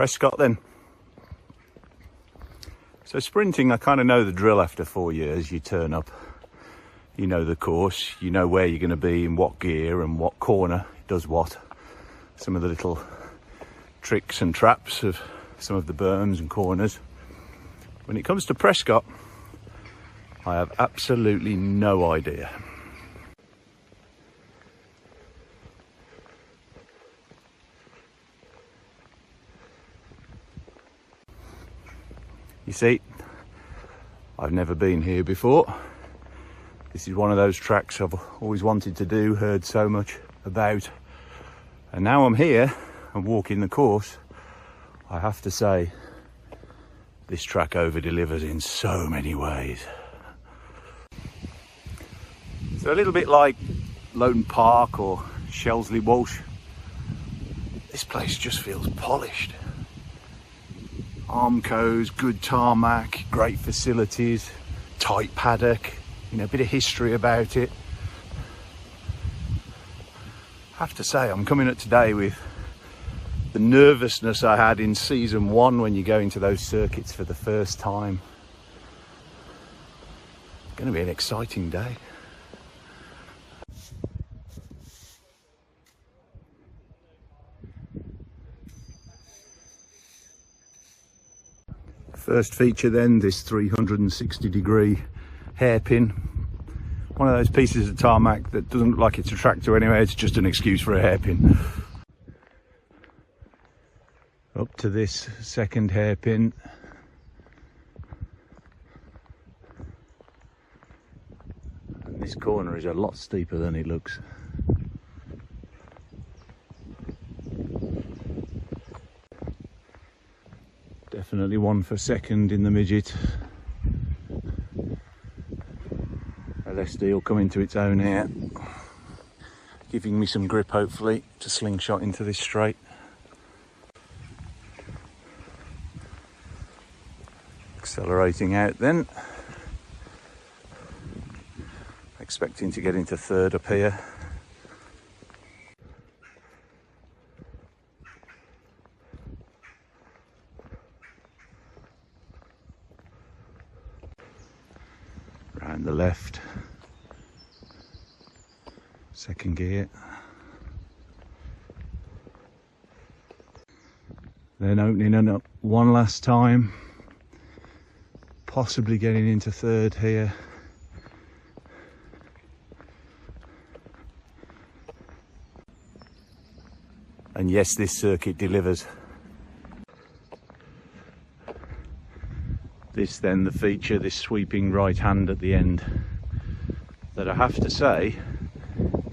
Prescott then. So sprinting, I kind of know the drill after 4 years. You turn up, you know the course, you know where you're going to be, in what gear and what corner does what. Some of the little tricks and traps of some of the berms and corners. When it comes to Prescott, I have absolutely no idea. You see, I've never been here before. This is one of those tracks I've always wanted to do, heard so much about. And now I'm here and walking the course. I have to say, this track over-delivers in so many ways. So a little bit like Lowton Park or Shelsley Walsh, this place just feels polished. Armco's, good tarmac, great facilities, tight paddock, you know, a bit of history about it. I have to say, I'm coming up today with the nervousness I had in season 1 when you go into those circuits for the first time. It's going to be an exciting day. First feature then, this 360-degree hairpin. One of those pieces of tarmac that doesn't look like it's a tractor anyway, it's just an excuse for a hairpin. Up to this second hairpin. And this corner is a lot steeper than it looks. Definitely one for second in the Midget. LSD will come into its own here, giving me some grip hopefully to slingshot into this straight. Accelerating out then. Expecting to get into third up here. Round the left, second gear, then opening it up one last time, possibly getting into third here. And yes, this circuit delivers. This then the feature, this sweeping right hand at the end, that I have to say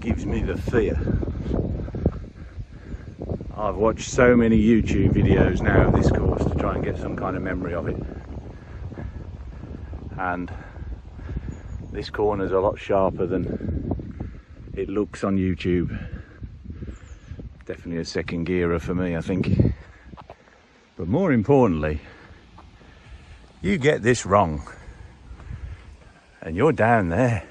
gives me the fear. I've watched so many YouTube videos now of this course to try and get some kind of memory of it, and this corner's a lot sharper than it looks on YouTube. Definitely a second gearer for me, I think. But more importantly, you get this wrong and you're down there.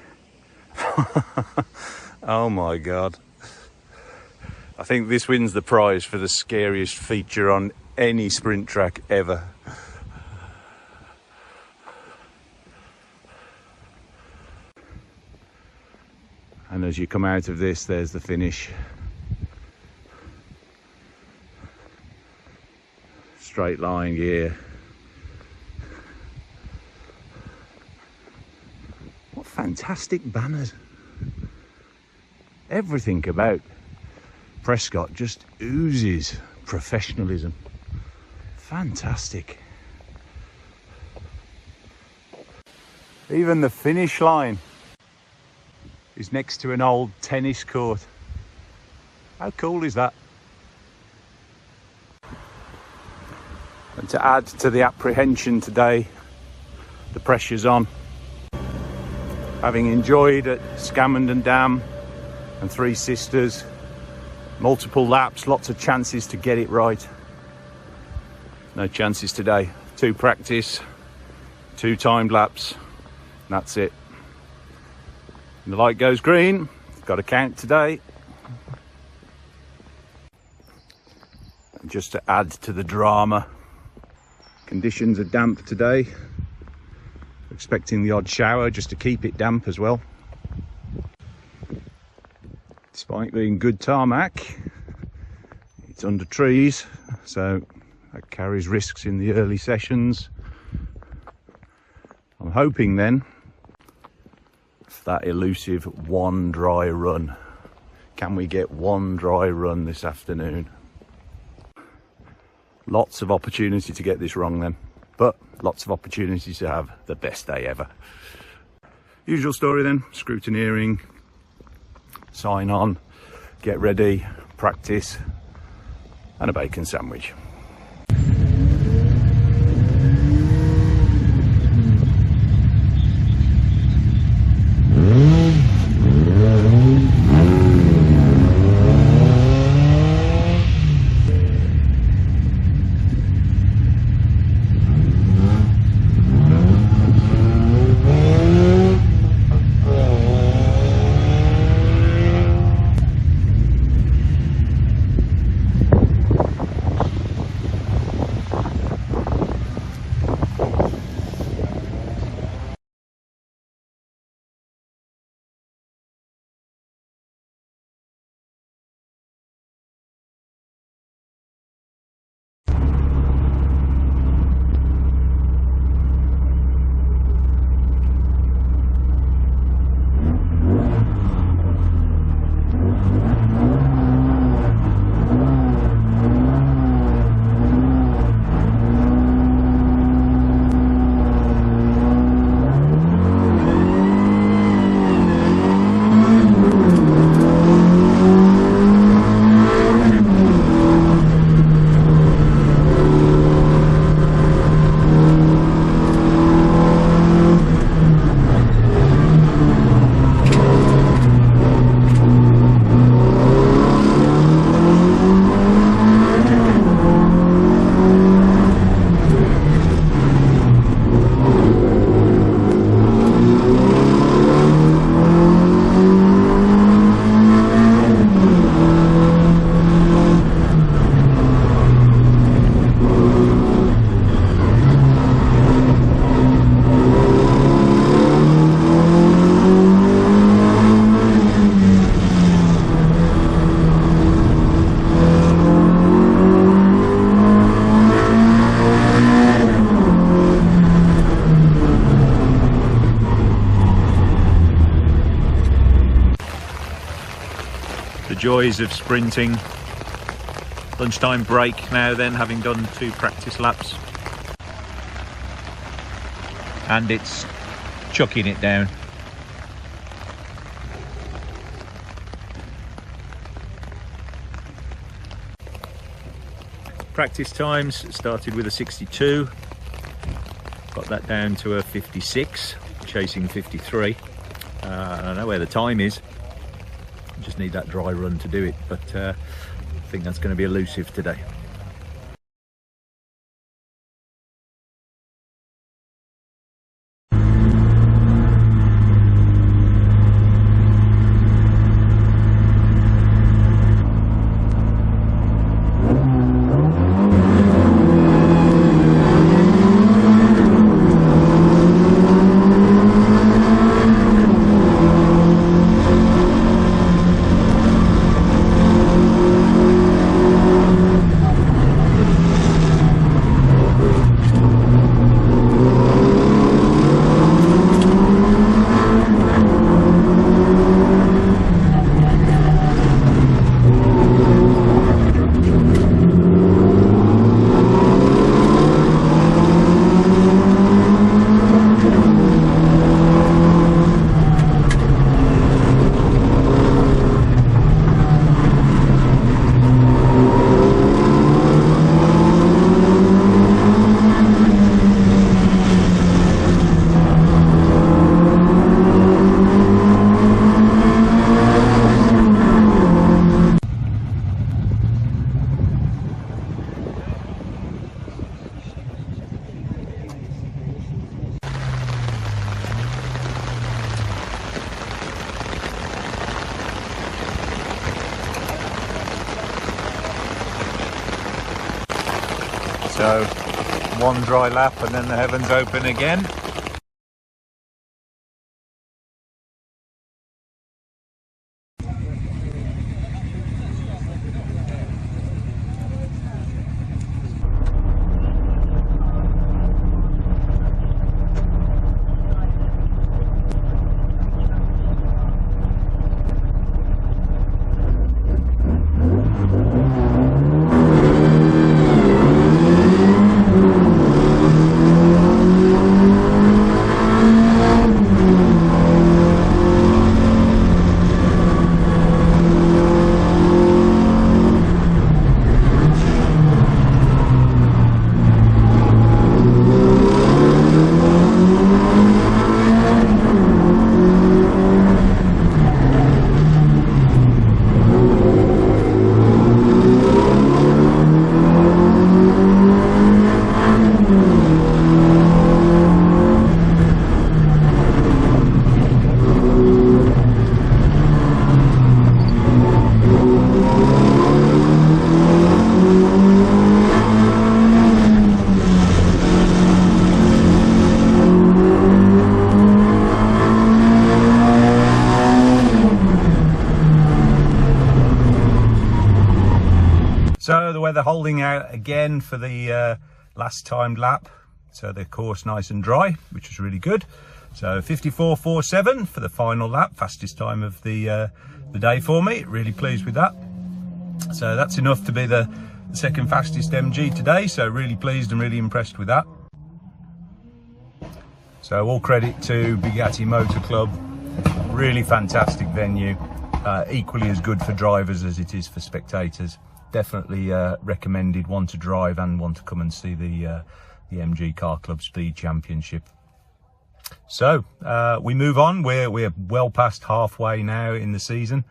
Oh my God. I think this wins the prize for the scariest feature on any sprint track ever. And as you come out of this, there's the finish. Straight line gear. What fantastic banners. Everything about Prescott just oozes professionalism. Fantastic. Even the finish line is next to an old tennis court. How cool is that? And to add to the apprehension today, the pressure's on. Having enjoyed at Scammondon Dam and Three Sisters, multiple laps, lots of chances to get it right. No chances today. 2 practice, 2 timed laps, and that's it. And the light goes green, got to count today. just to add to the drama. Conditions are damp today. Expecting the odd shower just to keep it damp as well. Despite being good tarmac, it's under trees, so that carries risks in the early sessions. I'm hoping then for that elusive one dry run. Can we get one dry run this afternoon? Lots of opportunity to get this wrong then, but lots of opportunities to have the best day ever. Usual story then, scrutineering, sign on, get ready, practice, and a bacon sandwich. Joys of sprinting. Lunchtime break now then, having done 2 practice laps, and it's chucking it down. Practice times started with a 62, got that down to a 56, chasing 53. I don't know where the time is. Just need that dry run to do it, but I think that's going to be elusive today. So one dry lap and then the heavens open again. So the weather holding out again for the last timed lap. So the course nice and dry, which was really good. So 54.47 for the final lap, fastest time of the day for me. Really pleased with that. So that's enough to be the second fastest MG today. So really pleased and really impressed with that. So all credit to Bugatti Motor Club. Really fantastic venue. Equally as good for drivers as it is for spectators. Definitely recommended, one to drive and one to come and see the MG Car Club Speed Championship. So we move on. We're well past halfway now in the season,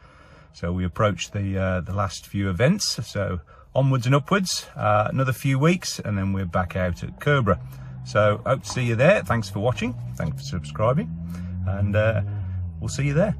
so we approach the last few events. So onwards and upwards, another few weeks, and then we're back out at Kerbera. So hope to see you there. Thanks for watching. Thanks for subscribing, and we'll see you there.